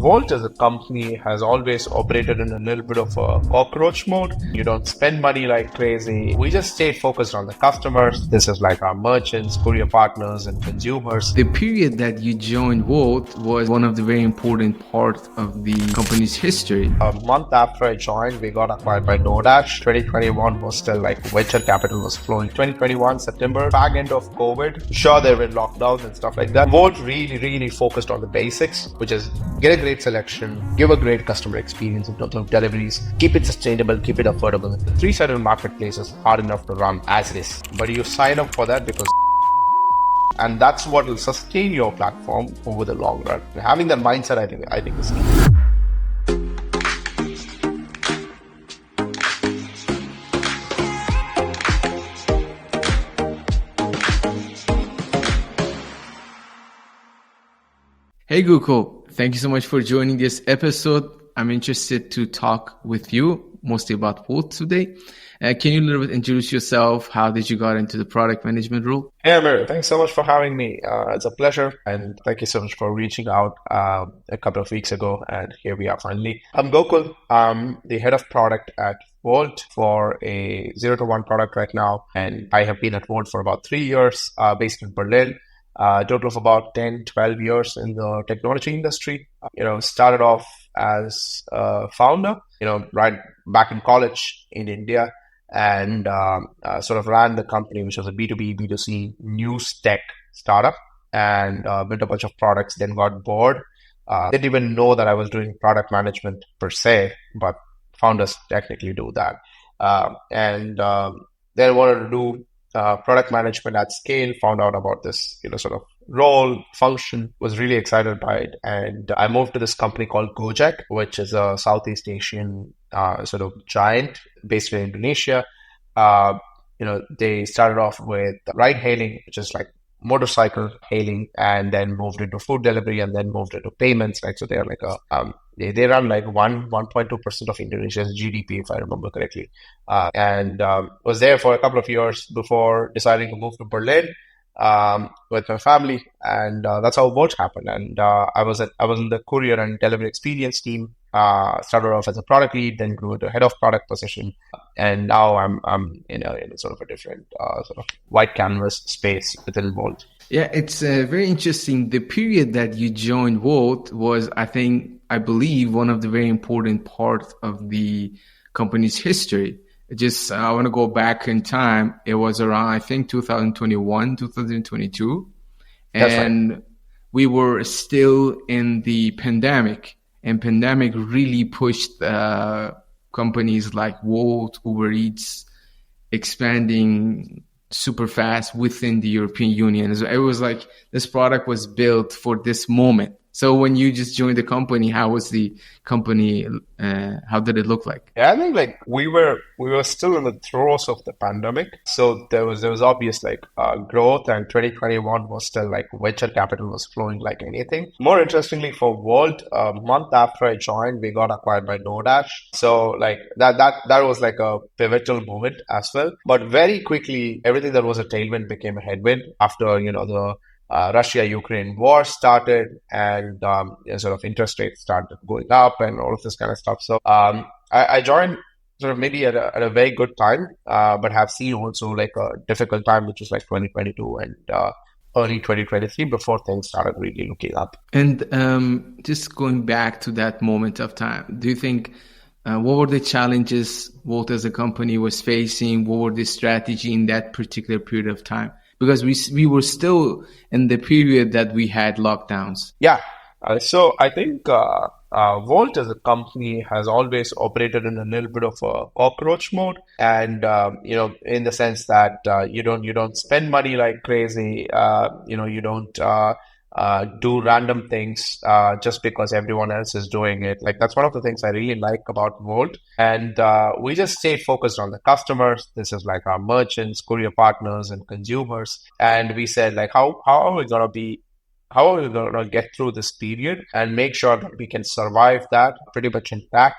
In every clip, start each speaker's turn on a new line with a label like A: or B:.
A: Wolt as a company has always operated in a little bit of a cockroach mode. You don't spend money like crazy. We just stayed focused on the customers. This is like our merchants, courier partners, and consumers.
B: The period that you joined Wolt was one of the very important parts of the company's history.
A: A month after I joined, we got acquired by DoorDash. 2021 was still like venture capital was flowing. 2021 September, back end of COVID. Sure, there were lockdowns and stuff like that. Wolt really focused on the basics, which is get a great selection, give a great customer experience in terms of deliveries, keep it sustainable, keep it affordable. The three-sided marketplace is hard enough to run as it is, but you sign up for that because and that's what will sustain your platform over the long run. Having that mindset, I think is key.
B: Hey Gokul, thank you so much for joining this episode. I'm interested to talk with you mostly about Wolt today. Can you a little bit introduce yourself? How did you get into the product management role?
A: Hey Amir, thanks so much for having me. It's a pleasure, and thank you so much for reaching out a couple of weeks ago, and here we are finally. I'm Gokul. I'm the head of product at Wolt for a 0 to 1 product right now, and I have been at Wolt for about 3 years, based in Berlin. Total of about 10, 12 years in the technology industry. Started off as a founder, right back in college in India, and sort of ran the company, which was a B2B, B2C news tech startup, and built a bunch of products, then got bored. Didn't even know that I was doing product management per se, but founders technically do that. Then wanted to do product management at scale, found out about this, sort of role, function, was really excited by it. And I moved to this company called Gojek, which is a Southeast Asian sort of giant based in Indonesia. They started off with ride hailing, which is like motorcycle hailing, and then moved into food delivery, and then moved into payments, right? So they're like they run like 1.2% of Indonesia's GDP, if I remember correctly, and was there for a couple of years before deciding to move to Berlin with my family, and that's how Wolt happened. And I was in the courier and delivery experience team. Started off as a product lead, then grew to head of product position, and now I'm in a sort of a different sort of white canvas space within Wolt.
B: Yeah, it's very interesting. The period that you joined Wolt was, I believe, one of the very important parts of the company's history. I want to go back in time. It was around, I think, 2021, 2022. And right. We were still in the pandemic. And pandemic really pushed companies like Wolt, Uber Eats, expanding super fast within the European Union. It was like this product was built for this moment. So when you just joined the company, how was the company? How did it look like?
A: Yeah, I think like we were still in the throes of the pandemic, so there was obvious like growth, and 2021 was still like venture capital was flowing like anything. More interestingly for Wolt, a month after I joined, we got acquired by DoorDash. So like that was like a pivotal moment as well. But very quickly, everything that was a tailwind became a headwind after the Russia-Ukraine war started, and sort of interest rates started going up and all of this kind of stuff. So I joined sort of maybe at a very good time, but have seen also like a difficult time, which was like 2022 and early 2023 before things started really looking up.
B: And just going back to that moment of time, do you think what were the challenges Wolt as a company was facing? What were the strategy in that particular period of time? Because we were still in the period that we had lockdowns.
A: Yeah. So I think Wolt as a company has always operated in a little bit of a cockroach mode, and in the sense that you don't spend money like crazy. You don't do random things just because everyone else is doing it. Like that's one of the things I really like about Wolt. And we just stayed focused on the customers. This is like our merchants, courier partners, and consumers. And we said like, how are we gonna get through this period and make sure that we can survive that pretty much intact?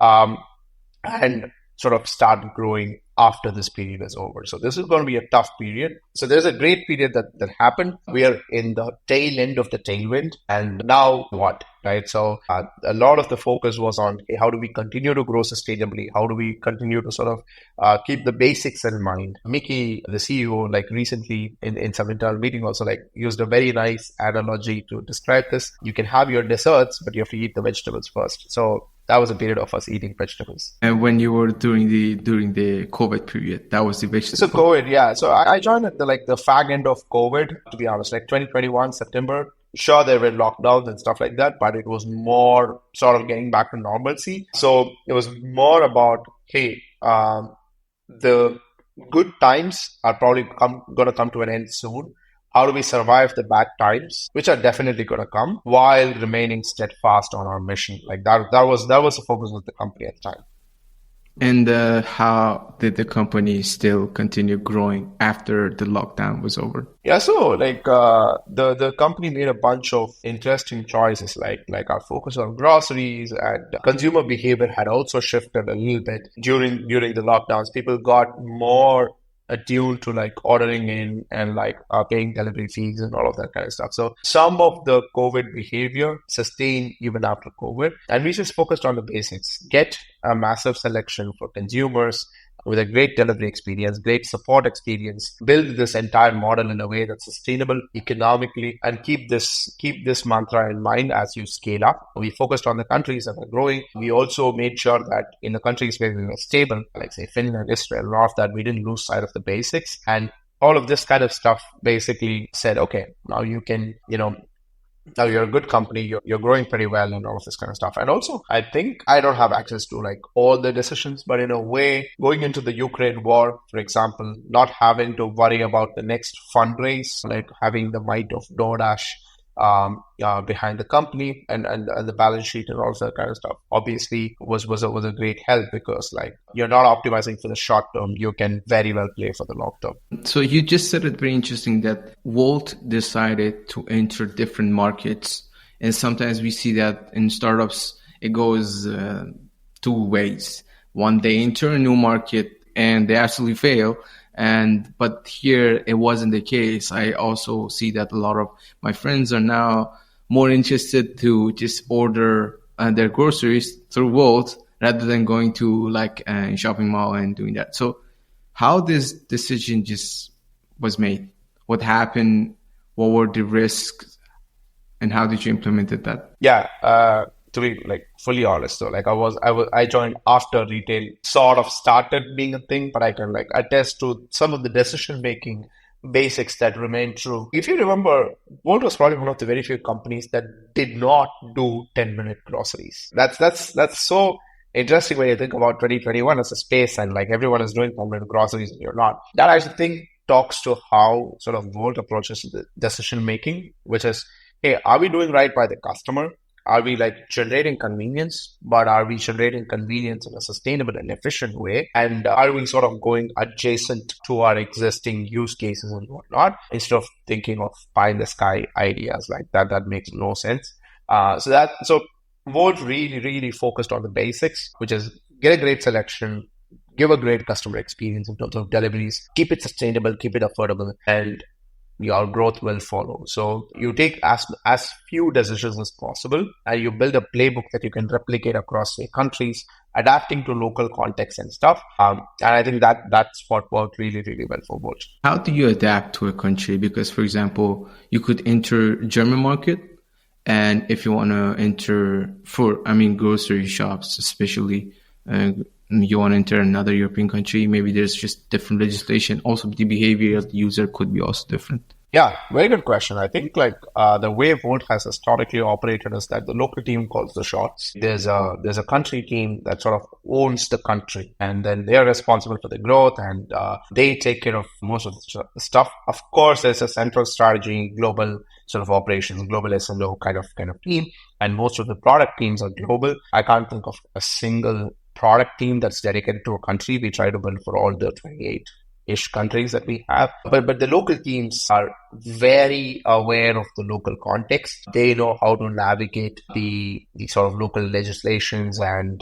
A: And sort of start growing after this period is over. So this is going to be a tough period. So there's a great period that happened. We are in the tail end of the tailwind. And now what? Right. So a lot of the focus was on, hey, how do we continue to grow sustainably? How do we continue to sort of keep the basics in mind? Mickey, the CEO, like recently in some internal meeting also like used a very nice analogy to describe this. You can have your desserts, but you have to eat the vegetables first. So that was a period of us eating vegetables.
B: And when you were during the COVID period, that was the vegetable.
A: So COVID, yeah. So I joined at the fag end of COVID, to be honest, like 2021, September. Sure, there were lockdowns and stuff like that, but it was more sort of getting back to normalcy. So it was more about, hey, the good times are probably going to come to an end soon. How do we survive the bad times, which are definitely going to come, while remaining steadfast on our mission? Like that was the focus of the company at the time.
B: And how did the company still continue growing after the lockdown was over?
A: Yeah, so like the company made a bunch of interesting choices, like our focus on groceries, and consumer behavior had also shifted a little bit during the lockdowns. People got more attuned to like ordering in and like paying delivery fees and all of that kind of stuff. So some of the COVID behavior sustained even after COVID. And we just focused on the basics. Get a massive selection for consumers with a great delivery experience, great support experience, build this entire model in a way that's sustainable economically, and keep this mantra in mind as you scale up. We focused on the countries that are growing. We also made sure that in the countries where we were stable, like say Finland, Israel, all of that, we didn't lose sight of the basics. And all of this kind of stuff basically said, okay, now you can, now you're a good company, you're growing pretty well and all of this kind of stuff. And also, I think I don't have access to like all the decisions, but in a way, going into the Ukraine war, for example, not having to worry about the next fundraise, like having the might of DoorDash behind the company and the balance sheet and all that kind of stuff, obviously was a great help, because like you're not optimizing for the short term, you can very well play for the long term.
B: So you just said it very interesting that Wolt decided to enter different markets, and sometimes we see that in startups it goes two ways. One, they enter a new market and they absolutely fail. But here it wasn't the case. I also see that a lot of my friends are now more interested to just order their groceries through Wolt rather than going to like a shopping mall and doing that. So how this decision just was made? What happened? What were the risks? And how did you implement that?
A: Yeah. To be like fully honest, so like I joined after retail sort of started being a thing, but I can like attest to some of the decision making basics that remain true. If you remember, Wolt was probably one of the very few companies that did not do 10-minute groceries. That's so interesting when you think about 2021 as a space and like everyone is doing 10-minute groceries and you're not. That I think talks to how sort of Wolt approaches the decision making, which is, hey, are we doing right by the customer? Are we like generating convenience, but are we generating convenience in a sustainable and efficient way? And are we sort of going adjacent to our existing use cases and whatnot, instead of thinking of pie in the sky ideas like that? That makes no sense. So Wolt really focused on the basics, which is get a great selection, give a great customer experience in terms of deliveries, keep it sustainable, keep it affordable, and your growth will follow. So you take as few decisions as possible, and you build a playbook that you can replicate across say countries, adapting to local context and stuff. And I think that's what worked really well for Wolt.
B: How do you adapt to a country? Because for example, you could enter German market, and if you want to enter grocery shops, especially, you want to enter another European country, maybe there's just different legislation. Also, the behavior of the user could be also different.
A: Yeah, very good question. I think like the way Wolt has historically operated is that the local team calls the shots. There's a country team that sort of owns the country, and then they are responsible for the growth, and they take care of most of the stuff. Of course, there's a central strategy, global sort of operations, global SLO kind of team, and most of the product teams are global. I can't think of a single product team that's dedicated to a country. We try to build for all the 28 ish countries that we have. But the local teams are very aware of the local context. They know how to navigate the sort of local legislations and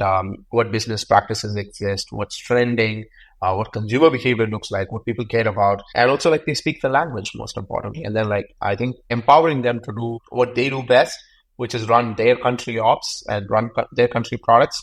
A: what business practices exist, what's trending, what consumer behavior looks like, what people care about, and also like they speak the language most importantly. And then like I think empowering them to do what they do best, which is run their country ops and run their country products.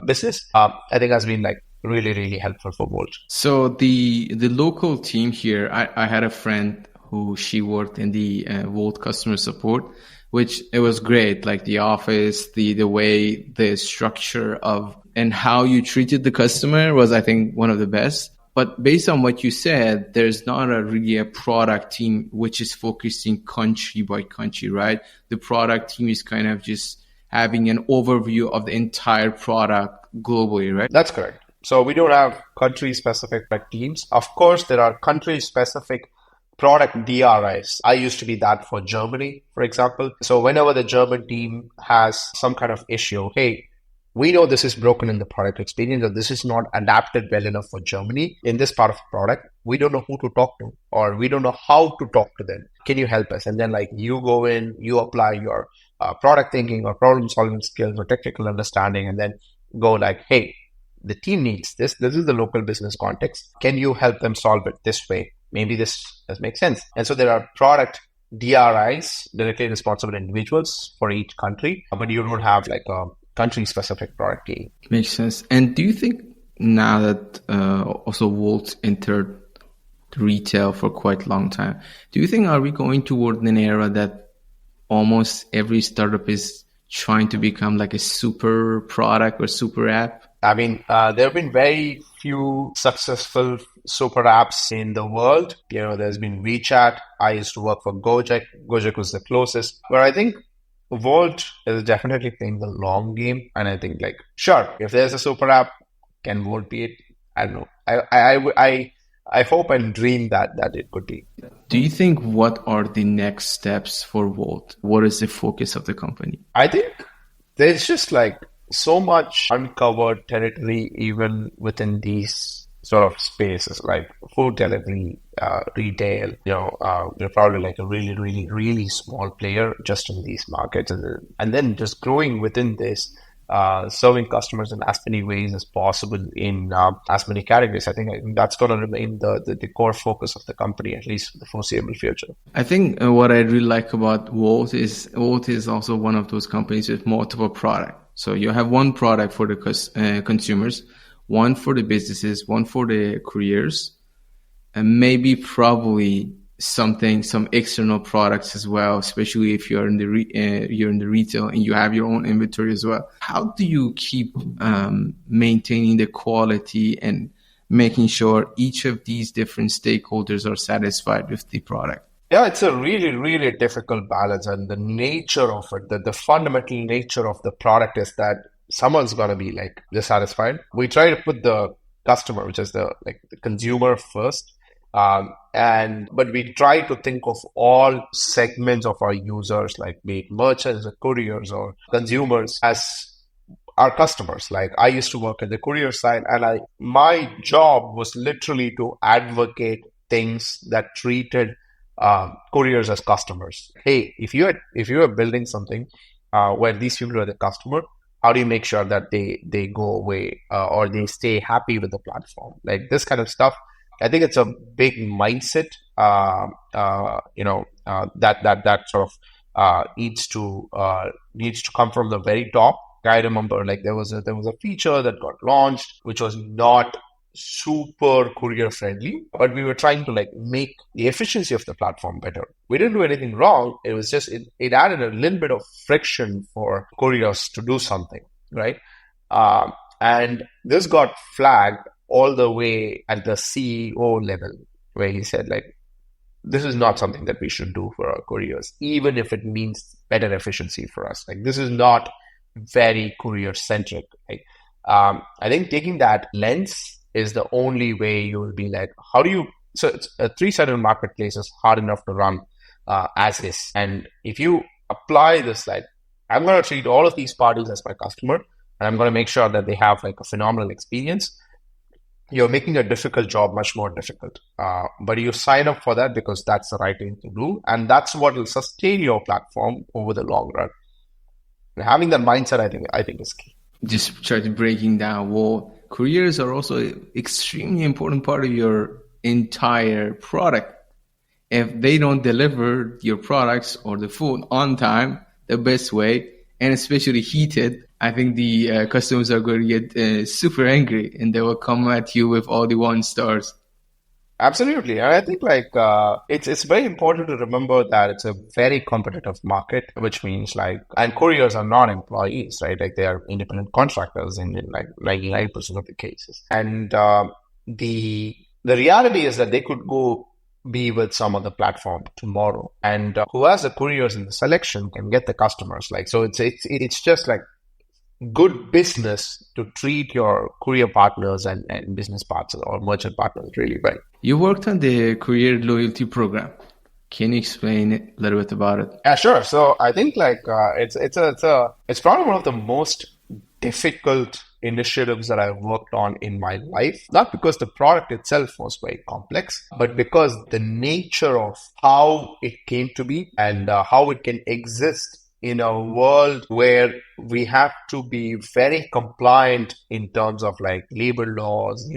A: Business. I think has been like really, really helpful for Wolt.
B: So the local team here, I had a friend who she worked in the Wolt customer support, which it was great. Like the office, the way, the structure of and how you treated the customer was, I think, one of the best. But based on what you said, there's not really a product team which is focusing country by country, right? The product team is kind of just having an overview of the entire product globally, right?
A: That's correct. So we don't have country-specific teams. Of course, there are country-specific product DRIs. I used to be that for Germany, for example. So whenever the German team has some kind of issue, hey, we know this is broken in the product experience or this is not adapted well enough for Germany in this part of the product. We don't know who to talk to or we don't know how to talk to them. Can you help us? And then like you go in, you apply your product thinking or problem solving skills or technical understanding and then go like, hey, the team needs this. This is the local business context. Can you help them solve it this way? Maybe this does make sense. And so there are product DRIs, directly responsible individuals for each country, but you don't have like a country-specific product team.
B: Makes sense. And do you think now that also Wolt entered retail for quite a long time, do you think are we going toward an era that almost every startup is trying to become like a super product or super app?
A: I mean, there have been very few successful super apps in the world. You know, there's been WeChat. I used to work for Gojek. Gojek was the closest. But I think Wolt is definitely playing the long game. And I think like, sure, if there's a super app, can Wolt be it? I don't know. I hope and dream that it could be.
B: Do you think what are the next steps for Wolt? What is the focus of the company?
A: I think there's just like so much uncovered territory even within these sort of spaces like food delivery, retail. We're probably like a really, really, really small player just in these markets, and then just growing within this, serving customers in as many ways as possible in as many categories. I think that's going to remain the core focus of the company, at least for the foreseeable future.
B: I think what I really like about Wolt is also one of those companies with multiple products. So you have one product for the consumers, one for the businesses, one for the couriers, and maybe probably some external products as well, especially if you're in the retail and you have your own inventory as well. How do you keep maintaining the quality and making sure each of these different stakeholders are satisfied with the product?
A: Yeah, it's a really, really difficult balance, and the nature of it, the fundamental nature of the product is that someone's going to be like dissatisfied. We try to put the customer, which is the consumer first. But we try to think of all segments of our users, like be it merchants or couriers or consumers, as our customers. Like I used to work at the courier side, and my job was literally to advocate things that treated couriers as customers. Hey, if you are building something where these people are the customer, how do you make sure that they go away or they stay happy with the platform? Like this kind of stuff. I think it's a big mindset, that sort of needs to come from the very top. I remember like there was a feature that got launched which was not super courier friendly, but we were trying to like make the efficiency of the platform better. We didn't do anything wrong. It was just it added a little bit of friction for couriers to do something, right? And this got flagged all the way at the CEO level, where he said like, this is not something that we should do for our couriers, even if it means better efficiency for us. Like this is not very courier centric. Right? I think taking that lens is the only way you will be like, so it's a three-sided marketplace is hard enough to run as is. And if you apply this, like, I'm going to treat all of these parties as my customer, and I'm going to make sure that they have like a phenomenal experience. you're making a difficult job much more difficult. But you sign up for that because that's the right thing to do. And that's what will sustain your platform over the long run. And having that mindset, I think is key.
B: Just try to breaking down. Well, couriers are also an extremely important part of your entire product. If they don't deliver your products or the food on time, the best way, and especially heated, I think the customers are going to get super angry and they will come at you with all the 1 stars.
A: Absolutely. And I think it's very important to remember that it's a very competitive market, which means and couriers are not employees, right? Like they are independent contractors in like 99% of the cases. And the reality is that they could go be with some other platform tomorrow, and who has the couriers in the selection can get the customers. So it's just like good business to treat your courier partners and business partners or merchant partners really well.
B: You worked on the Courier loyalty program. Can you explain a little bit about it?
A: Yeah, sure. So I think it's probably one of the most difficult initiatives that I've worked on in my life. Not because the product itself was very complex, but because the nature of how it came to be and how it can exist in a world where we have to be very compliant in terms of labor laws,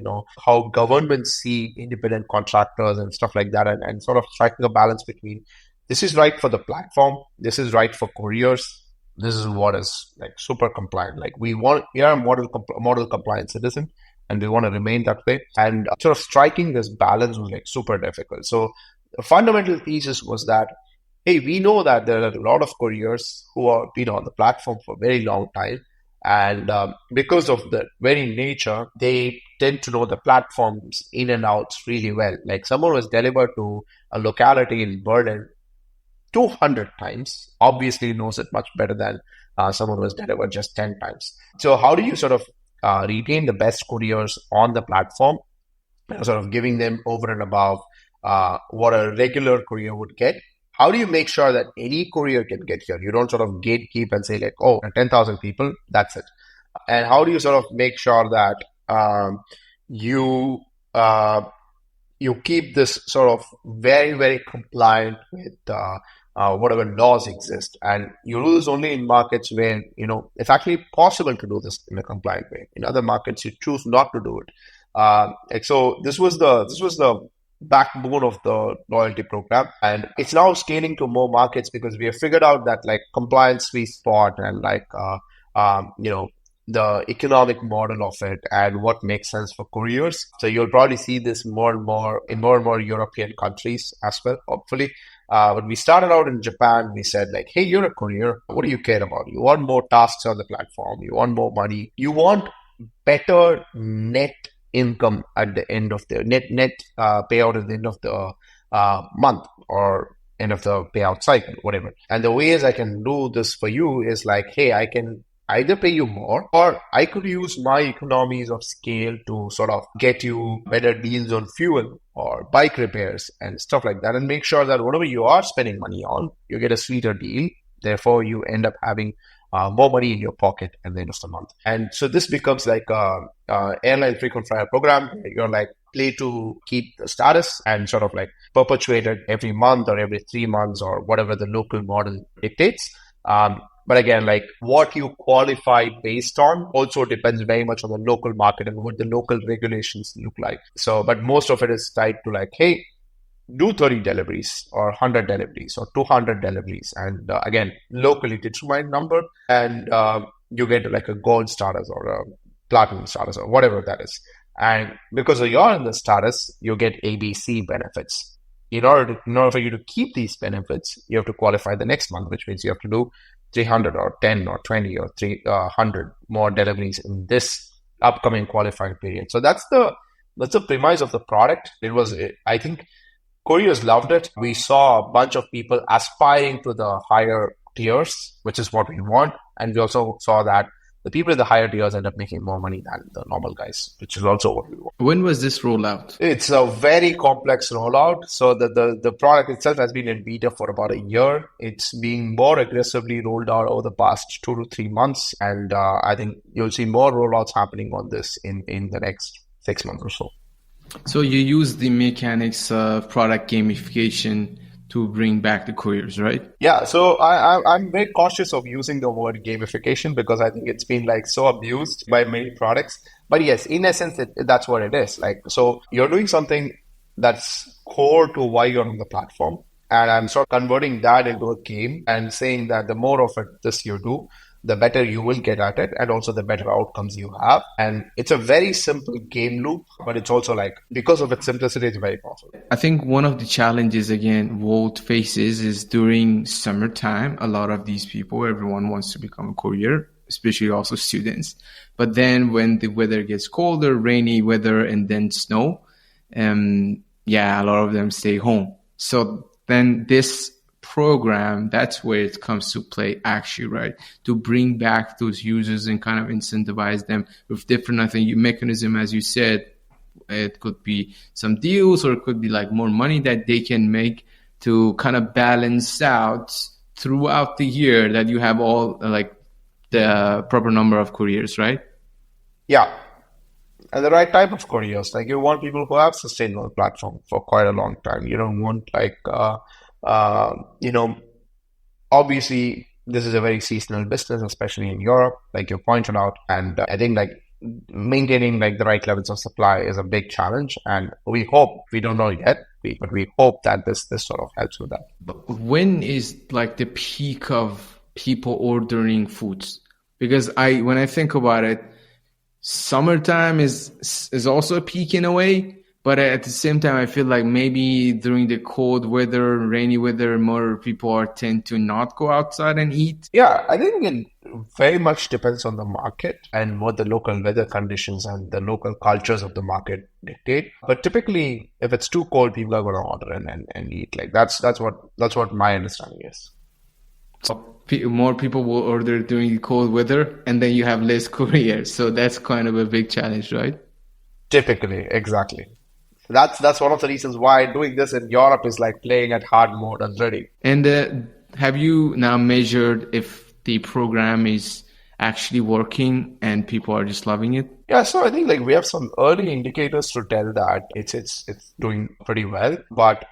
A: how governments see independent contractors and stuff like that, and sort of striking a balance between this is right for the platform, this is right for couriers, this is what is super compliant. We are a model compliant citizen, and we want to remain that way. And sort of striking this balance was super difficult. So the fundamental thesis was that, hey, we know that there are a lot of couriers who are on the platform for a very long time. And because of the very nature, they tend to know the platforms in and outs really well. Someone was delivered to a locality in Berlin 200 times, obviously knows it much better than someone who was delivered just 10 times. So how do you sort of retain the best couriers on the platform, sort of giving them over and above what a regular courier would get? How do you make sure that any courier can get here? You don't sort of gatekeep and say 10,000 people, that's it. And how do you sort of make sure that you keep this sort of very, very compliant with whatever laws exist? And you do this only in markets where, it's actually possible to do this in a compliant way. In other markets, you choose not to do it. So this was the backbone of the loyalty program, and it's now scaling to more markets because we have figured out that compliance sweet spot and the economic model of it and what makes sense for couriers. So you'll probably see this more and more in more and more European countries as well, hopefully. When we started out in Japan, we said hey, you're a courier. What do you care about? You want more tasks on the platform. You want more money. You want better net income at the end of the net payout at the end of the month or end of the payout cycle, whatever. And the ways I can do this for you is hey, I can either pay you more, or I could use my economies of scale to sort of get you better deals on fuel or bike repairs and stuff like that, and make sure that whatever you are spending money on, you get a sweeter deal. Therefore, you end up having more money in your pocket at the end of the month. And so this becomes a airline frequent flyer program. You're play to keep the status and sort of perpetuate it every month or every 3 months or whatever the local model dictates. But again, what you qualify based on also depends very much on the local market and what the local regulations look like. So, but most of it is tied to hey, do 30 deliveries or 100 deliveries or 200 deliveries. And again, locally determined number, and you get a gold status or a platinum status or whatever that is. And because you're in the status, you get ABC benefits. In order for you to keep these benefits, you have to qualify the next month, which means you have to do 300 or 10 or 20 or 300 more deliveries in this upcoming qualifying period. So that's the premise of the product. It was, I think, couriers loved it. We saw a bunch of people aspiring to the higher tiers, which is what we want. And we also saw that the people in the higher tiers end up making more money than the normal guys, which is also what we want.
B: When was this rollout?
A: It's a very complex rollout. So the product itself has been in beta for about a year. It's being more aggressively rolled out over the past 2 to 3 months. And I think you'll see more rollouts happening on this in the next 6 months or so.
B: So you use the mechanics of product gamification to bring back the couriers, right?
A: Yeah, so I'm very cautious of using the word gamification because I think it's been like so abused by many products. But yes, in essence, that's what it is. Like, so you're doing something that's core to why you're on the platform. And I'm sort of converting that into a game and saying that the more of it this you do, the better you will get at it and also the better outcomes you have. And it's a very simple game loop, but it's also like, because of its simplicity, it's very powerful.
B: I think one of the challenges, again, Wolt faces is during summertime, a lot of these people, everyone wants to become a courier, especially also students. But then when the weather gets colder, rainy weather, and then snow, a lot of them stay home. So then this program, that's where it comes to play actually, right? To bring back those users and kind of incentivize them with different, I think, mechanism, as you said. It could be some deals, or it could be like more money that they can make to kind of balance out throughout the year that you have all like the proper number of couriers, right?
A: Yeah. And the right type of couriers. Like, you want people who have sustainable platform for quite a long time. You don't want like, you know, obviously this is a very seasonal business, especially in Europe, like you pointed out. And I think like maintaining like the right levels of supply is a big challenge. And we hope, we don't know yet, but we hope that this sort of helps with that.
B: But when is like the peak of people ordering foods? Because when I think about it, summertime is also a peak in a way, but at the same time, I feel like maybe during the cold weather, rainy weather, more people tend to not go outside and eat.
A: Yeah, I think it very much depends on the market and what the local weather conditions and the local cultures of the market dictate. But typically, if it's too cold, people are going to order and eat. Like that's what my understanding is.
B: So more people will order during the cold weather, and then you have less couriers. So that's kind of a big challenge, right?
A: Typically, exactly. That's one of the reasons why doing this in Europe is like playing at hard mode already.
B: And have you now measured if the program is actually working and people are just loving it?
A: Yeah, so I think like we have some early indicators to tell that it's doing pretty well, but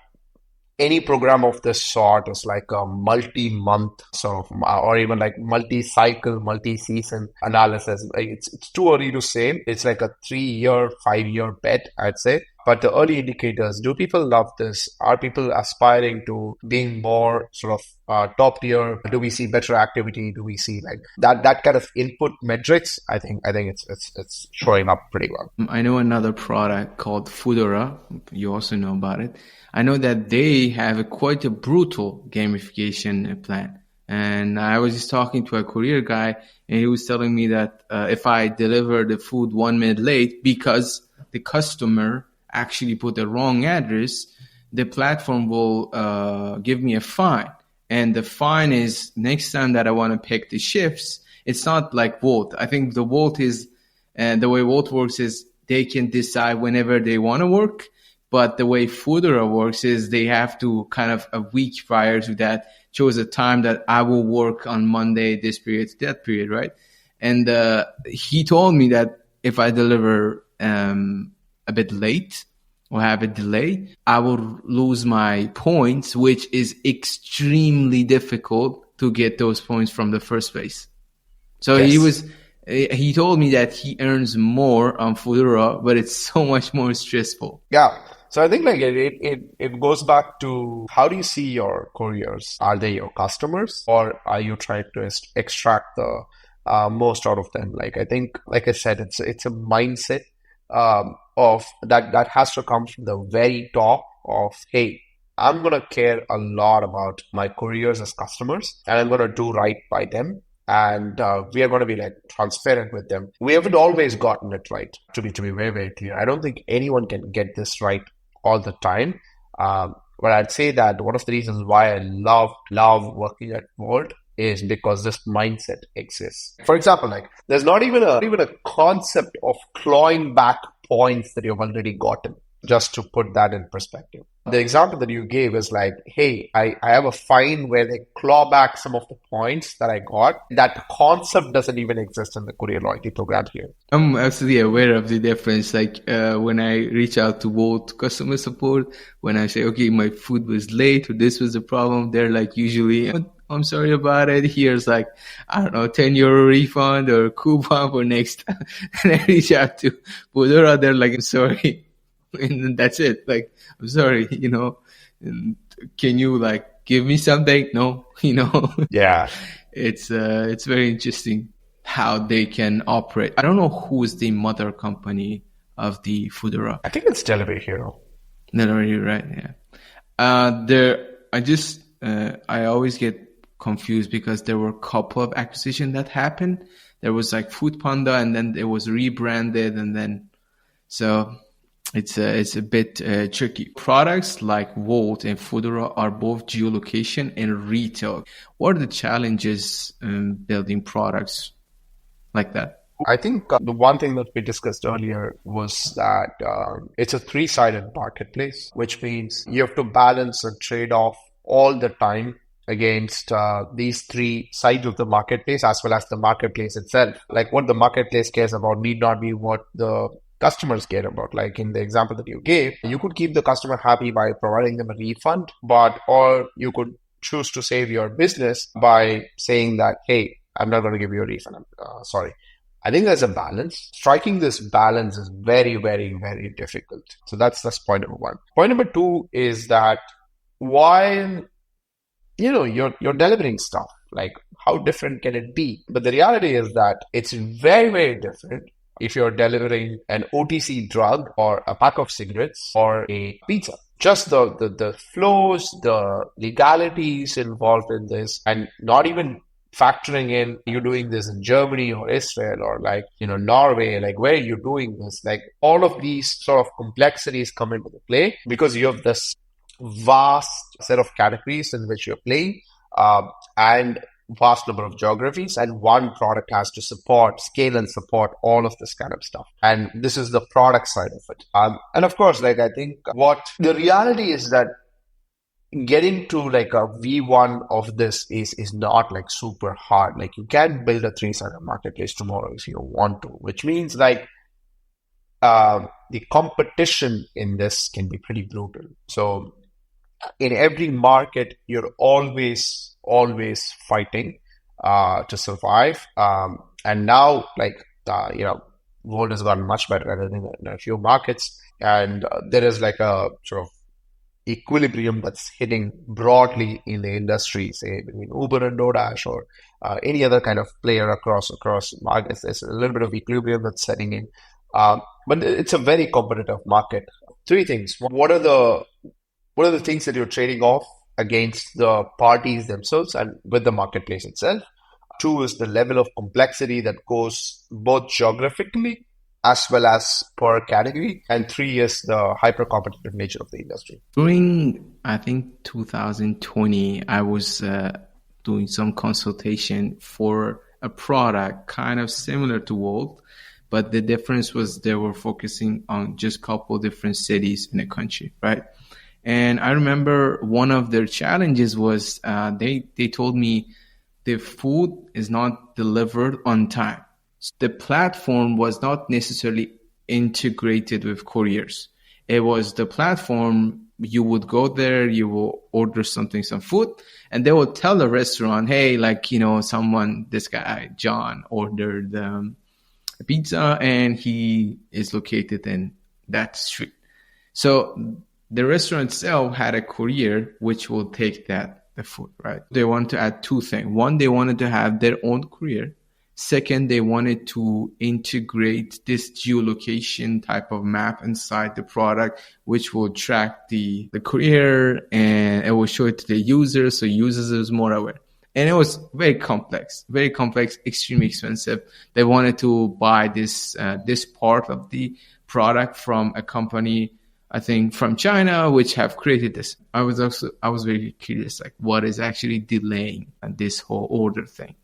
A: any program of this sort is like a multi-month sort of, or even like multi-cycle, multi-season analysis. Like it's too early to say. It's like a 3-year, 5-year bet, I'd say. But the early indicators, do people love this? Are people aspiring to being more sort of top tier? Do we see better activity? Do we see like that kind of input metrics? I think it's showing up pretty well.
B: I know another product called Foodora. You also know about it. I know that they have quite a brutal gamification plan. And I was just talking to a courier guy, and he was telling me that if I deliver the food 1 minute late because the customer actually put the wrong address, the platform will give me a fine. And the fine is next time that I want to pick the shifts, it's not like Wolt. I think the Wolt is, the way Wolt works is they can decide whenever they want to work. But the way Foodora works is they have to kind of a week prior to that choose a time that I will work on Monday, this period, that period, right? And he told me that if I deliver a bit late or have a delay, I will lose my points, which is extremely difficult to get those points from the first place. So yes. He told me that he earns more on Foodora, but it's so much more stressful.
A: Yeah. So I think like it goes back to, how do you see your couriers? Are they your customers, or are you trying to extract the most out of them? Like I think, like I said, it's a mindset of that has to come from the very top of, hey, I'm gonna care a lot about my couriers as customers, and I'm gonna do right by them. And we are going to be like transparent with them. We haven't always gotten it right, to be very, very clear. I don't think anyone can get this right all the time. But I'd say that one of the reasons why I love working at Wolt is because this mindset exists. For example, like there's not even a concept of clawing back points that you've already gotten. just to put that in perspective. The example that you gave is like, hey, I have a fine where they claw back some of the points that I got. That concept doesn't even exist in the Courier loyalty program here.
B: I'm absolutely aware of the difference. Like when I reach out to Wolt customer support, when I say, okay, my food was late or this was a problem, they're like usually, "Oh, I'm sorry about it. Here's like, I don't know, 10 euro refund or coupon for next time." And I reach out to Fodora, they're like, I'm sorry. And that's it. Like, I'm sorry, and can you like give me something? No,
A: Yeah.
B: It's very interesting how they can operate. I don't know who is the mother company of the Fodora.
A: I think it's Delivery Hero.
B: Delivery, right? Yeah. I always get confused because there were a couple of acquisitions that happened. There was like Food Panda, and then it was rebranded, and then so it's a bit tricky. Products like Wolt and Fodora are both geolocation and retail. What are the challenges in building products like that?
A: I think the one thing that we discussed earlier was that it's a three-sided marketplace, which means you have to balance and trade off all the time against these three sides of the marketplace as well as the marketplace itself. Like what the marketplace cares about need not be what the customers care about. Like in the example that you gave, you could keep the customer happy by providing them a refund, or you could choose to save your business by saying that, hey, I'm not going to give you a refund. I'm sorry. I think there's a balance. Striking this balance is very, very, very difficult. So that's point number one. Point number two is that while you're delivering stuff, like how different can it be? But the reality is that it's very, very different if you're delivering an OTC drug or a pack of cigarettes or a pizza. Just the flows, the legalities involved in this, and not even factoring in you doing this in Germany or Israel or like, Norway, like where you're doing this, like all of these sort of complexities come into the play because you have this vast set of categories in which you're playing and vast number of geographies, and one product has to scale and support all of this kind of stuff. And this is the product side of it. And of course, like I think what the reality is that getting to like a V1 of this is not like super hard. Like you can build a three-sided marketplace tomorrow if you want to, which means like the competition in this can be pretty brutal. So in every market, you're always fighting to survive. And now, like Wolt has gotten much better at it in a few markets, and there is like a sort of equilibrium that's hitting broadly in the industry, say between Uber and DoorDash or any other kind of player across markets. There's a little bit of equilibrium that's setting in, but it's a very competitive market. Three things. What are the things that you're trading off against the parties themselves and with the marketplace itself? Two is the level of complexity that goes both geographically as well as per category. And three is the hyper-competitive nature of the industry.
B: During, I think, 2020, I was doing some consultation for a product kind of similar to Wolt, but the difference was they were focusing on just a couple different cities in the country, right? And I remember one of their challenges was they told me the food is not delivered on time. The platform was not necessarily integrated with couriers. It was the platform, you would go there, you will order some food, and they will tell the restaurant, hey, like, this guy, John, ordered a pizza and he is located in that street. So the restaurant itself had a courier which will take the food, right? They wanted to add two things. One, they wanted to have their own courier. Second, they wanted to integrate this geolocation type of map inside the product, which will track the courier and it will show it to the user, so users is more aware. And it was very complex, extremely expensive. They wanted to buy this part of the product from a company, I think from China, which have created this. I was very curious, like what is actually delaying this whole order thing.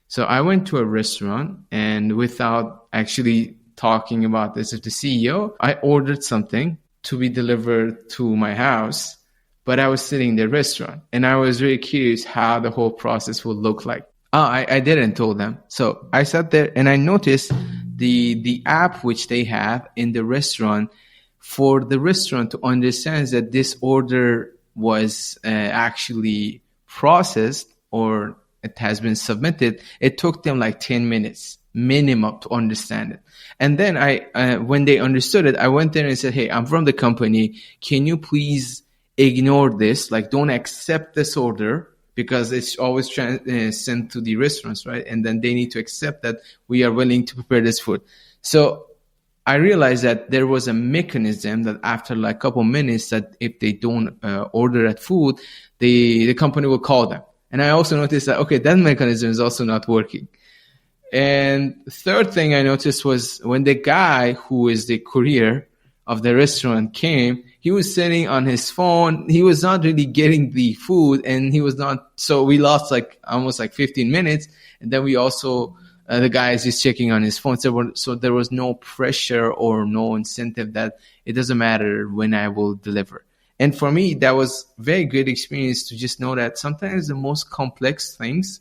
B: So I went to a restaurant and without actually talking about this with the CEO, I ordered something to be delivered to my house, but I was sitting in the restaurant and I was very curious how the whole process would look like. I didn't tell them. So I sat there and I noticed the app which they have in the restaurant for the restaurant to understand that this order was actually processed or it has been submitted. It took them like 10 minutes minimum to understand it. And then when they understood it, I went there and said, hey, I'm from the company. Can you please ignore this? Like, don't accept this order because it's always sent to the restaurants, right? And then they need to accept that we are willing to prepare this food. So I realized that there was a mechanism that after like a couple minutes that if they don't order that food, the company will call them. And I also noticed that, okay, that mechanism is also not working. And third thing I noticed was when the guy who is the courier of the restaurant came, he was sitting on his phone. He was not really getting the food and he was not. So we lost like almost like 15 minutes. And then we also, the guy is just checking on his phone. So there was no pressure or no incentive that it doesn't matter when I will deliver. And for me, that was very good experience to just know that sometimes the most complex things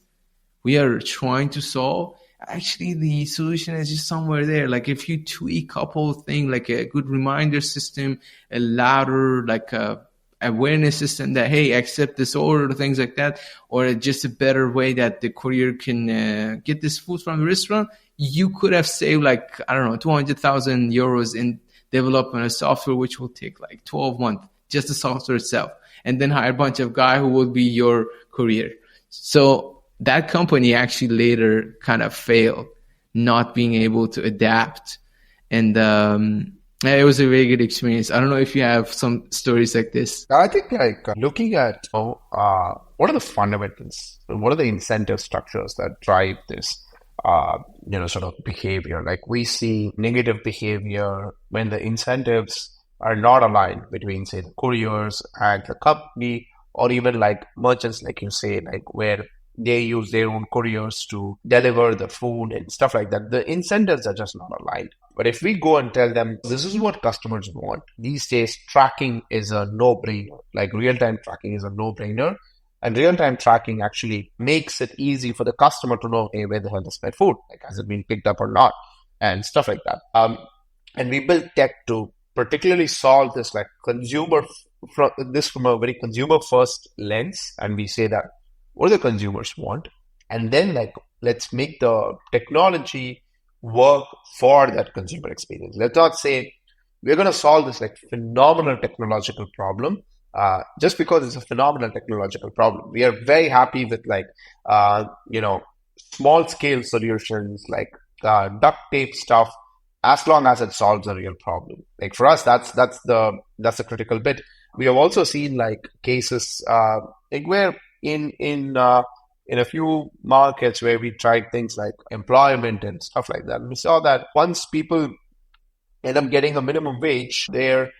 B: we are trying to solve, actually the solution is just somewhere there. Like if you tweak a couple of things, like a good reminder system, a louder, like a awareness system that, hey, accept this order, things like that, or just a better way that the courier can get this food from the restaurant, you could have saved like, I don't know, 200,000 euros in development of software, which will take like 12 months, just the software itself, and then hire a bunch of guys who will be your courier. So that company actually later kind of failed, not being able to adapt. And it was a very good experience. I don't know if you have some stories like this.
A: I think like looking at what are the fundamentals, what are the incentive structures that drive this, sort of behavior. Like we see negative behavior when the incentives are not aligned between, say, the couriers and the company, or even like merchants, like you say, like where they use their own couriers to deliver the food and stuff like that. The incentives are just not aligned. But if we go and tell them, this is what customers want, these days tracking is a no-brainer. Like real-time tracking is a no-brainer. And real-time tracking actually makes it easy for the customer to know, hey, where the hell is my food? Like, has it been picked up or not? And stuff like that. And we built tech to particularly solve this, like from a very consumer-first lens. And we say that, what do the consumers want? And then like, let's make the technology work for that consumer experience. Let's not say we're going to solve this like phenomenal technological problem just because it's a phenomenal technological problem. We are very happy with like, small scale solutions like duct tape stuff, as long as it solves a real problem. Like for us, that's the critical bit. We have also seen like cases like where in a few markets where we tried things like employment and stuff like that, we saw that once people end up getting a minimum wage, their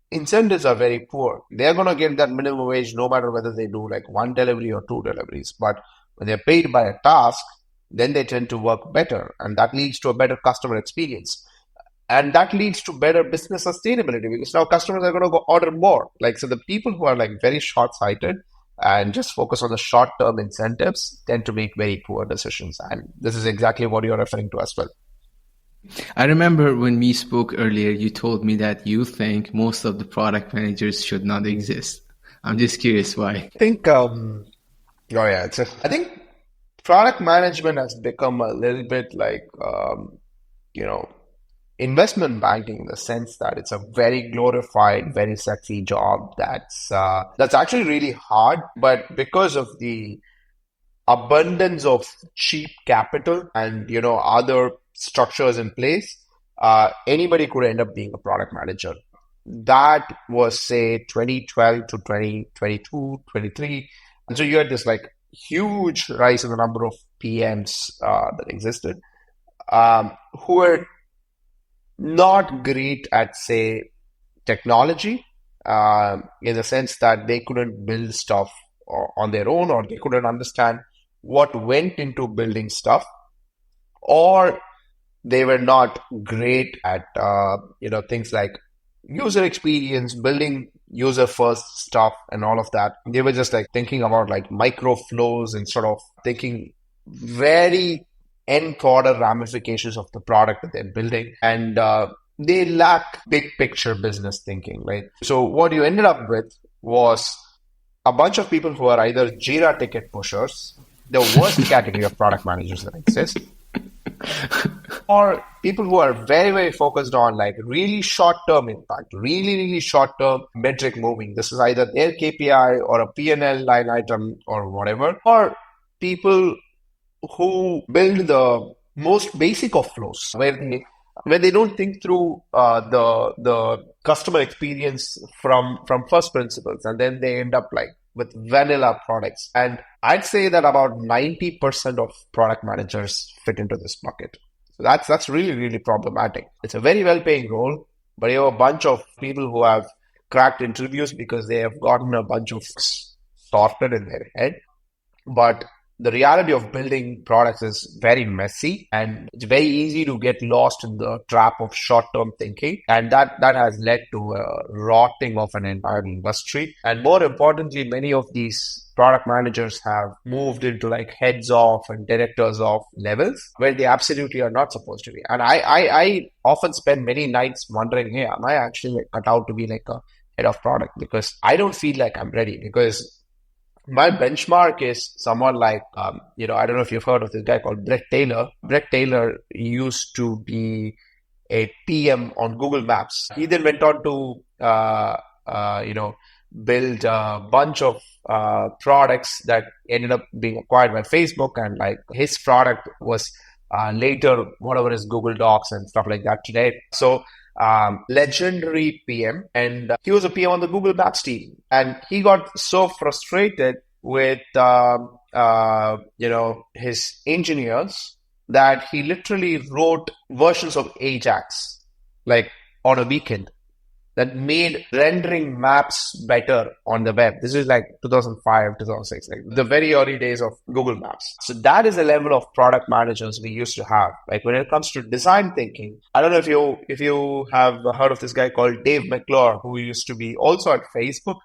A: incentives are very poor. They're going to get that minimum wage no matter whether they do like one delivery or two deliveries. But when they're paid by a task, then they tend to work better, and that leads to a better customer experience. And that leads to better business sustainability because now customers are going to go order more. Like, so the people who are like very short-sighted and just focus on the short-term incentives tend to make very poor decisions. And this is exactly what you're referring to as well.
B: I remember when we spoke earlier, you told me that you think most of the product managers should not exist. I'm just curious why.
A: I think, I think product management has become a little bit like, investment banking in the sense that it's a very glorified, very sexy job that's actually really hard. But because of the abundance of cheap capital and other structures in place, anybody could end up being a product manager. That was say 2012 to 2022, 23, and so you had this like huge rise in the number of PMs that existed, who were not great at, say, technology, in the sense that they couldn't build stuff on their own, or they couldn't understand what went into building stuff, or they were not great at, things like user experience, building user first stuff and all of that. They were just like thinking about like micro flows and sort of thinking very nth order ramifications of the product that they're building. And they lack big picture business thinking, right? So what you ended up with was a bunch of people who are either Jira ticket pushers, the worst category of product managers that exist, or people who are very, very focused on like really short-term impact, really, really short-term metric moving. This is either their KPI or a P&L line item or whatever, or people who build the most basic of flows where they don't think through the customer experience from first principles, and then they end up like with vanilla products. And I'd say that about 90% of product managers fit into this bucket. So that's really, really problematic. It's a very well-paying role, but you have a bunch of people who have cracked interviews because they have gotten a bunch of sorted in their head. But the reality of building products is very messy, and it's very easy to get lost in the trap of short-term thinking. And that has led to a rotting of an entire industry. And more importantly, many of these product managers have moved into like heads off and directors of levels where they absolutely are not supposed to be. And I often spend many nights wondering, hey, am I actually like cut out to be like a head of product? Because I don't feel like I'm ready, because my benchmark is someone like, I don't know if you've heard of this guy called Brett Taylor. Brett Taylor used to be a PM on Google Maps. He then went on to, build a bunch of products that ended up being acquired by Facebook. And like his product was later, whatever is Google Docs and stuff like that today. So legendary PM, and he was a PM on the Google Maps team, and he got so frustrated with his engineers that he literally wrote versions of Ajax like on a weekend that made rendering maps better on the web. This is like 2005, 2006, like the very early days of Google Maps. So that is the level of product managers we used to have. Like when it comes to design thinking, I don't know if you have heard of this guy called Dave McClure, who used to be also at Facebook.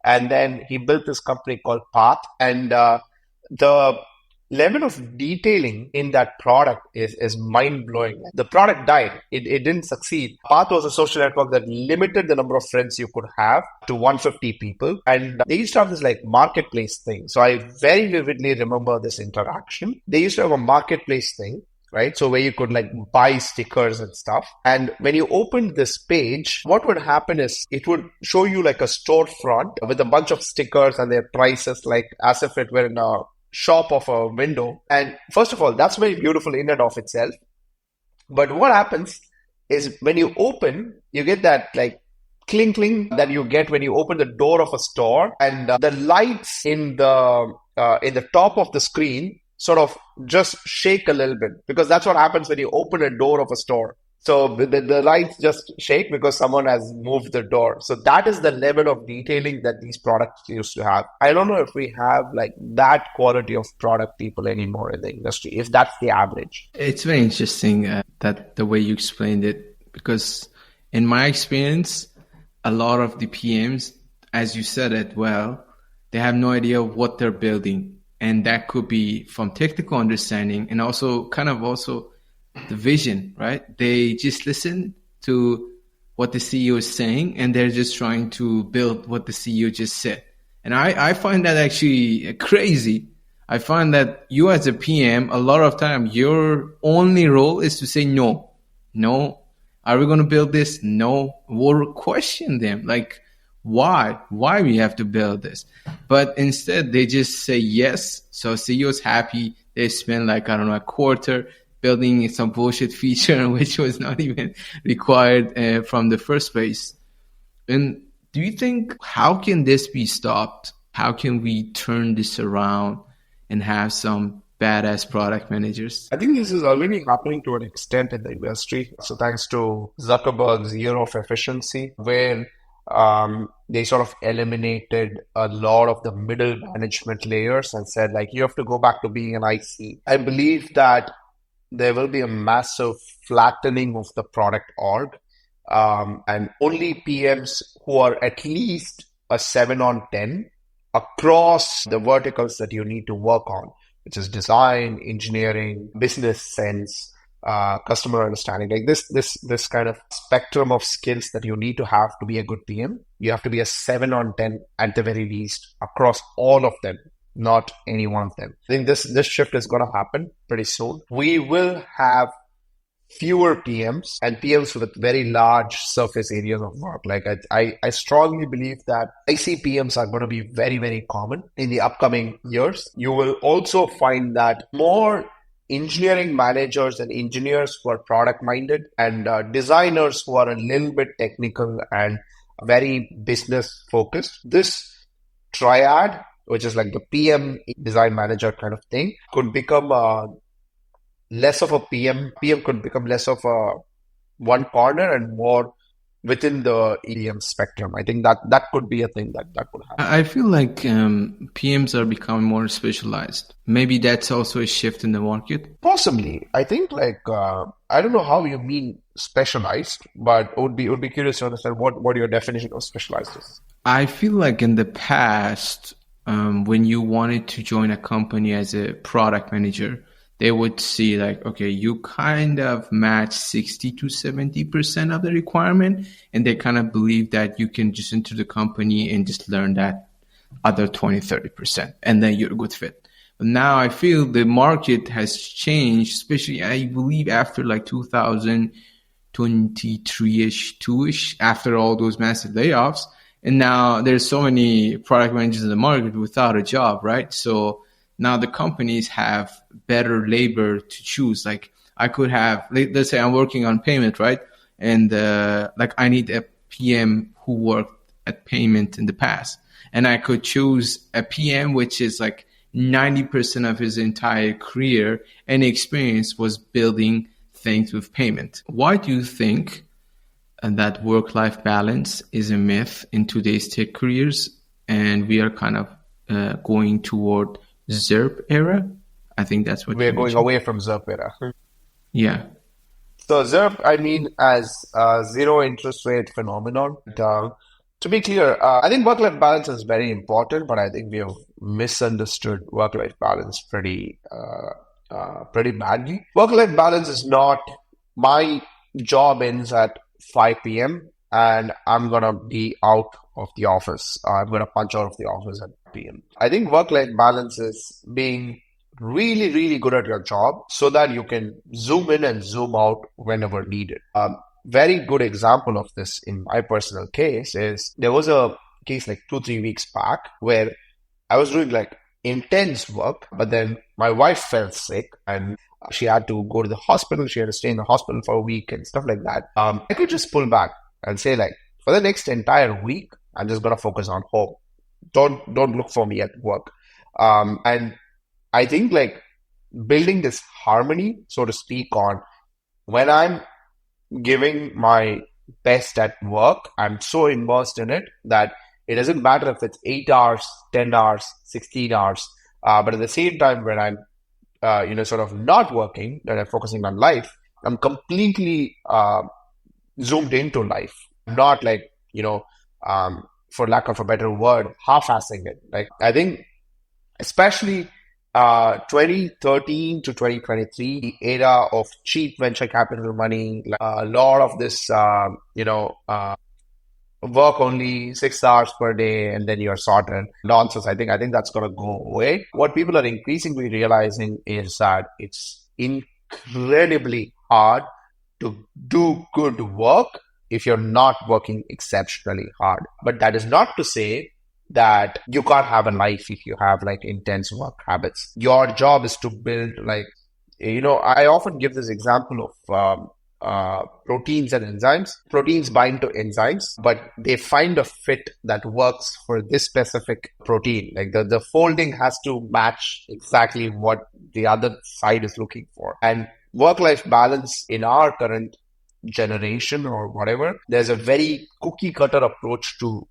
A: And then he built this company called Path. And the level of detailing in that product is mind-blowing. The product died. It didn't succeed. Path was a social network that limited the number of friends you could have to 150 people. And they used to have this like marketplace thing. So I very vividly remember this interaction. They used to have a marketplace thing, right? So where you could like buy stickers and stuff. And when you opened this page, what would happen is it would show you like a storefront with a bunch of stickers and their prices, like as if it were in a shop of a window. And first of all, that's very beautiful in and of itself. But what happens is when you open, you get that like cling cling that you get when you open the door of a store, and the lights in the top of the screen sort of just shake a little bit, because that's what happens when you open a door of a store. So the lights just shake because someone has moved the door. So that is the level of detailing that these products used to have. I don't know if we have like that quality of product people anymore in the industry, if that's the average.
B: It's very interesting that the way you explained it, because in my experience, a lot of the PMs, as you said it well, they have no idea what they're building. And that could be from technical understanding and also the vision, right? They just listen to what the CEO is saying, and they're just trying to build what the CEO just said. And I find that actually crazy. I find that you as a PM, a lot of time, your only role is to say no. No. Are we going to build this? No. We'll question them. Like, why we have to build this? But instead, they just say yes. So CEO's happy. They spend like, I don't know, a quarter building some bullshit feature which was not even required from the first place. And do you think, how can this be stopped? How can we turn this around and have some badass product managers?
A: I think this is already happening to an extent in the industry. So thanks to Zuckerberg's year of efficiency, where they sort of eliminated a lot of the middle management layers and said, like, you have to go back to being an IC. I believe that there will be a massive flattening of the product org. and only PMs who are at least a 7 on 10 across the verticals that you need to work on, which is design, engineering, business sense, customer understanding. Like this kind of spectrum of skills that you need to have to be a good PM. You have to be a 7 on 10 at the very least across all of them, not any one of them. I think this shift is going to happen pretty soon. We will have fewer PMs and PMs with very large surface areas of work. Like I strongly believe that IC PMs are going to be very, very common in the upcoming years. You will also find that more engineering managers and engineers who are product minded and designers who are a little bit technical and very business focused. This triad, which is like the PM design manager kind of thing, could become less of a PM. PM could become less of a one corner and more within the EM spectrum. I think that could be a thing that could happen.
B: I feel like PMs are becoming more specialized. Maybe that's also a shift in the market.
A: Possibly. I think like I don't know how you mean specialized, but would be curious to understand what your definition of specialized is.
B: I feel like in the past, when you wanted to join a company as a product manager, they would see like, okay, you kind of match 60 to 70% of the requirement. And they kind of believe that you can just enter the company and just learn that other 20, 30%, and then you're a good fit. But now I feel the market has changed, especially I believe after like 2023-ish, 2-ish, after all those massive layoffs. And now there's so many product managers in the market without a job, right? So now the companies have better labor to choose. Like I could have, let's say I'm working on payment, right? And like I need a PM who worked at payment in the past. And I could choose a PM, which is like 90% of his entire career and experience was building things with payment. Why do you think that work-life balance is a myth in today's tech careers? And we are kind of going toward ZERP era. I think that's what
A: we're going away from ZERP era.
B: Yeah.
A: So ZERP, I mean, as zero interest rate phenomenon. To be clear, I think work-life balance is very important, but I think we have misunderstood work-life balance pretty badly. Work-life balance is not my job ends at 5 p.m. and I'm gonna be out of the office. I'm gonna punch out of the office at PM. I think work-life balance is being really, really good at your job so that you can zoom in and zoom out whenever needed. Very good example of this in my personal case is there was a case like 2-3 weeks back where I was doing like intense work, but then my wife fell sick and she had to go to the hospital. She had to stay in the hospital for a week and stuff like that. I could just pull back and say like, for the next entire week, I'm just gonna focus on home. Don't look for me at work. And I think like building this harmony, so to speak, on when I'm giving my best at work, I'm so immersed in it that it doesn't matter if it's 8 hours, 10 hours, 16 hours. But at the same time, when I'm sort of not working, that I'm focusing on life, I'm completely zoomed into life, not like, for lack of a better word, half-assing it. Like I think, especially 2013 to 2023, the era of cheap venture capital money, like a lot of this, work only 6 hours per day and then you're sorted nonsense. I think that's going to go away. What people are increasingly realizing is that it's incredibly hard to do good work if you're not working exceptionally hard. But that is not to say that you can't have a life if you have like intense work habits. Your job is to build like, I often give this example of proteins and enzymes. Proteins bind to enzymes, but they find a fit that works for this specific protein. Like the folding has to match exactly what the other side is looking for. And work-life balance in our current generation or whatever, there's a very cookie cutter approach to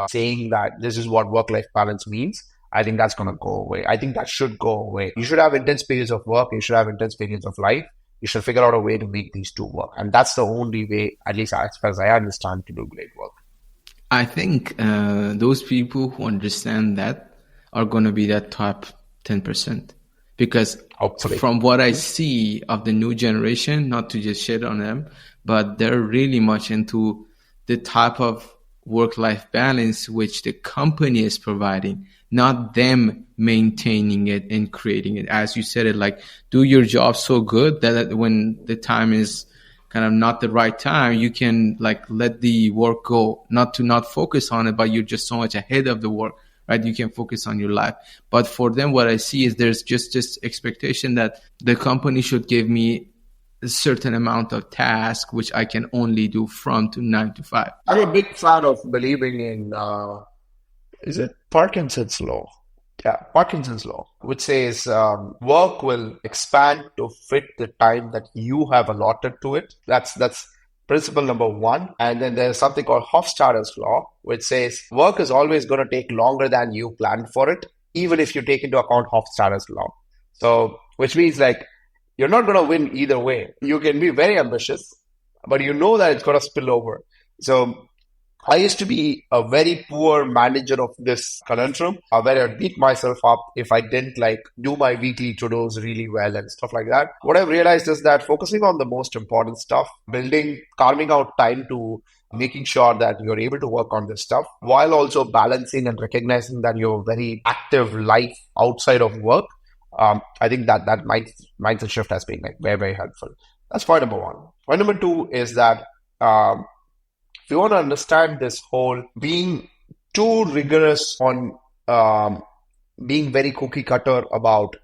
A: saying that this is what work-life balance means. I think that's going to go away. I think that should go away. You should have intense periods of work. You should have intense periods of life. You should figure out a way to make these two work. And that's the only way, at least as far as I understand, to do great work.
B: I think those people who understand that are going to be that top 10%. Because
A: Hopefully.
B: From what I see of the new generation, not to just shit on them, but they're really much into the type of work-life balance which the company is providing, not them maintaining it and creating it. As you said it, like, do your job so good that when the time is kind of not the right time, you can like let the work go, not focus on it, but you're just so much ahead of the work, right? You can focus on your life. But for them, what I see is there's just this expectation that the company should give me a certain amount of task, which I can only do from to 9 to 5.
A: I'm a big fan of believing in, is it Parkinson's law? Yeah, Parkinson's law, which says work will expand to fit the time that you have allotted to it. That's principle number one. And then there's something called Hofstadter's law, which says work is always going to take longer than you planned for it, even if you take into account Hofstadter's law. So, which means like you're not going to win either way. You can be very ambitious, but you know that it's going to spill over. So I used to be a very poor manager of this conundrum, where I'd beat myself up if I didn't like do my weekly to-dos really well and stuff like that. What I've realized is that focusing on the most important stuff, carving out time to making sure that you're able to work on this stuff, while also balancing and recognizing that you have a very active life outside of work. I think that mindset shift has been like very, very helpful. That's point number one. Point number two is that if you want to understand this whole being too rigorous on being very cookie cutter about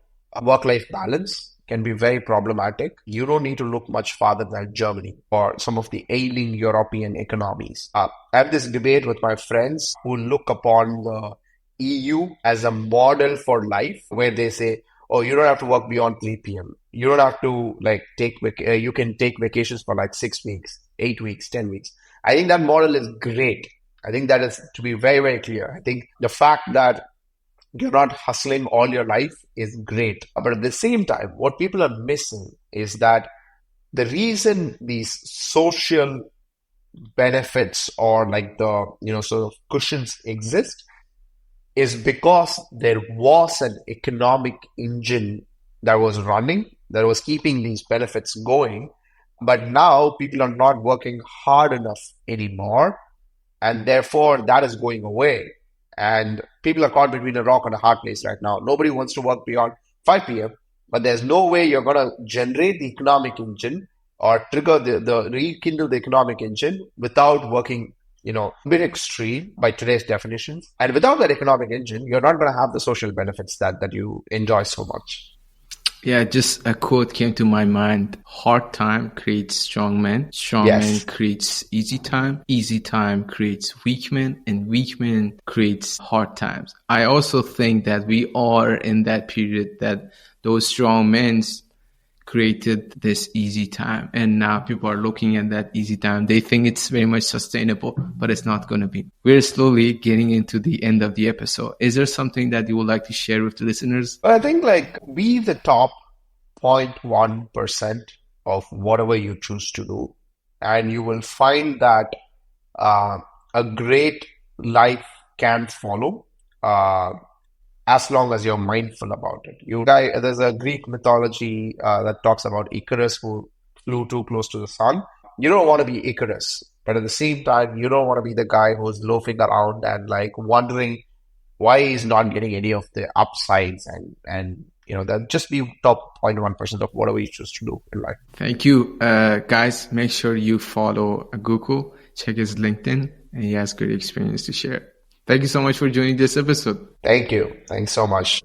A: work-life balance can be very problematic. You don't need to look much farther than Germany or some of the ailing European economies. I have this debate with my friends who look upon the EU as a model for life, where they say, oh, you don't have to work beyond 3 p.m. You don't have to like you can take vacations for like 6 weeks, 8 weeks, 10 weeks. I think that model is great. I think that is, to be very, very clear, I think the fact that you're not hustling all your life is great. But at the same time, what people are missing is that the reason these social benefits or like the, sort of cushions exist is because there was an economic engine that was running, that was keeping these benefits going. But now people are not working hard enough anymore, and therefore that is going away. And people are caught between a rock and a hard place right now. Nobody wants to work beyond 5 p.m., but there's no way you're going to generate the economic engine or trigger rekindle the economic engine without working, a bit extreme by today's definitions. And without that economic engine, you're not going to have the social benefits that you enjoy so much.
B: Yeah, just a quote came to my mind. Hard time creates strong men. Strong men creates easy time. Easy time creates weak men. And weak men creates hard times. I also think that we are in that period that those strong men created this easy time. And now people are looking at that easy time. They think it's very much sustainable, but it's not going to be. We're slowly getting into the end of the episode. Is there something that you would like to share with the listeners?
A: I think be the top 0.1% of whatever you choose to do. And you will find that a great life can follow. As long as you're mindful about it. There's a Greek mythology that talks about Icarus who flew too close to the sun. You don't want to be Icarus, but at the same time, you don't want to be the guy who's loafing around and like wondering why he's not getting any of the upsides and that just be top 0.1% of whatever you choose to do in life.
B: Thank you. Guys, make sure you follow Gokul, check his LinkedIn, and he has great experience to share. Thank you so much for joining this episode.
A: Thank you. Thanks so much.